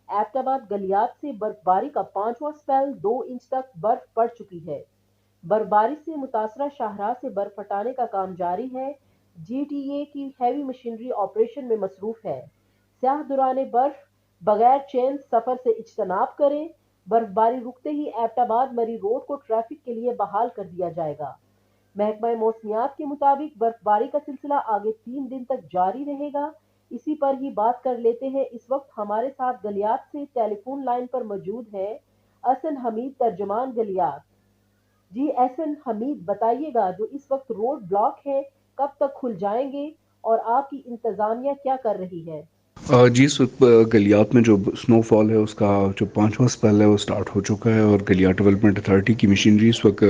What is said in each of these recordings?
Abbott آباد گلیات سے برف باری کا 5واں سپیل 2 انچ تک برف پڑ چکی ہے۔ برف باری سے متاثرہ شاہراہ سے برف ہٹانے کا کام جاری ہے۔ جی ٹی اے کی ہیوی مشینری آپریشن میں مصروف ہے۔ سیاح دوران برف بغیر چین سفر سے اجتناب کریں۔ برف باری رکتے ہی ایبٹ آباد مری روڈ کو ٹریفک کے لیے بحال کر دیا جائے گا۔ محکمہ موسمیات کے مطابق برف باری کا سلسلہ آگے 3 دن تک جاری رہے گا۔ اسی پر ہی بات کر لیتے ہیں، اس وقت ہمارے ساتھ گلیات سے ٹیلی فون لائن پر موجود ہے احسن حمید، ترجمان گلیات۔ جی احسن حمید، بتائیے گا جو اس وقت روڈ بلاک ہے کب تک کھل جائیں گے اور آپ کی انتظامیہ کیا کر رہی ہے؟ جی، اس وقت گلیات میں جو سنو فال ہے اس کا جو 5واں سپیل ہے وہ سٹارٹ ہو چکا ہے، اور گلیات ڈیولپمنٹ اتھارٹی کی مشینری اس وقت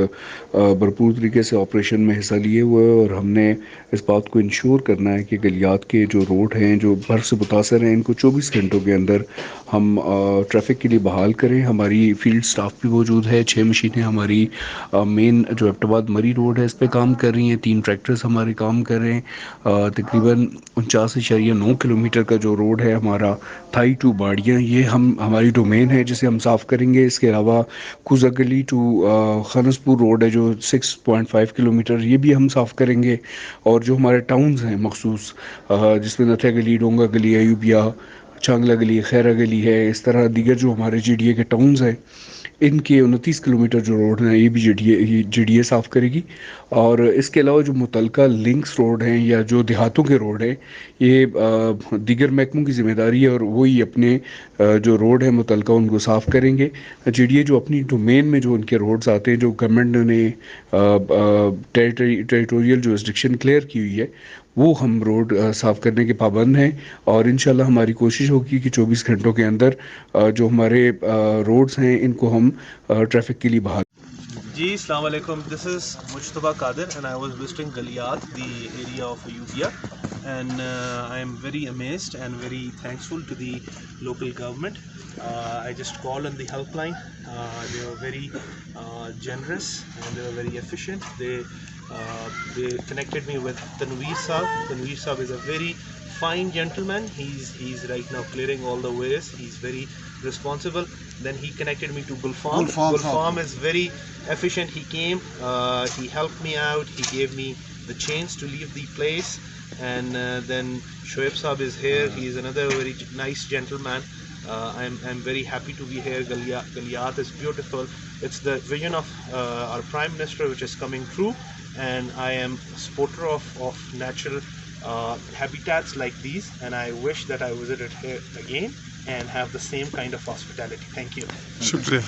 بھرپور طریقے سے آپریشن میں حصہ لیے ہوئے ہے، اور ہم نے اس بات کو انشور کرنا ہے کہ گلیات کے جو روڈ ہیں جو برف سے متاثر ہیں ان کو 24 گھنٹوں کے اندر ہم ٹریفک کے لیے بحال کریں۔ ہماری فیلڈ سٹاف بھی موجود ہے، 6 مشینیں ہماری مین جو ایبٹ آباد مری روڈ ہے اس پہ کام کر رہی ہیں، 3 ٹریکٹرز ہمارے کام کر رہے ہیں۔ تقریباً 49.9 کلومیٹر کا جو روڈ ہے ہمارا تھائی ٹو باڑیاں، یہ ہماری ڈومین ہے جسے ہم صاف کریں گے۔ اس کے علاوہ خوزہ گلی ٹو خانسپور روڈ ہے جو 6.5 کلومیٹر، یہ بھی ہم صاف کریں گے۔ اور جو ہمارے ٹاؤنز ہیں مخصوص، جس میں نتھیا گلی، ڈونگا گلی، ایوبیا، چانگلہ گلی، خیرہ گلی ہے، اس طرح دیگر جو ہمارے جی ڈی اے کے ٹاؤنز ہیں ان کے 29 کلومیٹر جو روڈ ہیں یہ بھی جی ڈی اے صاف کرے گی۔ اور اس کے علاوہ جو متعلقہ لنکس روڈ ہیں یا جو دیہاتوں کے روڈ ہیں یہ دیگر محکموں کی ذمہ داری ہے، اور وہی اپنے جو روڈ ہیں متعلقہ ان کو صاف کریں گے۔ جی ڈی اے جو اپنی ڈومین میں جو ان کے روڈز آتے ہیں، جو گورنمنٹ نے ٹیریٹوریل جو ریسٹرکشن کلیئر کی ہوئی ہے، وہ ہم روڈ صاف کرنے کے پابند ہیں۔ اور انشاءاللہ ہماری کوشش ہوگی کہ 24 گھنٹوں کے اندر جو ہمارے روڈز ہیں ان کو ہم ٹریفک کے لیے بحال۔ جی السلام علیکم، this is Mujtaba Qadir and I was visiting Galiyat the area of Ayubia and I am very amazed and very thankful to the local government. I just called on the helpline. They were very generous and they were very efficient. They connected me with Tanveer Saab. Tanveer Saab is a very fine gentleman. He's right now clearing all the ways. He's very responsible. Then he connected me to Gulfam. Gulfam is very efficient. He came, he helped me out. He gave me the chance to leave the place. And then Shoaib Saab is here. He is another very nice gentleman. I'm very happy to be here. Galiat is beautiful. It's the vision of our Prime Minister which is coming true, and I am a supporter of natural habitats like these, and I wish that I visited here again and have the same kind of hospitality. Thank you. شکریہ۔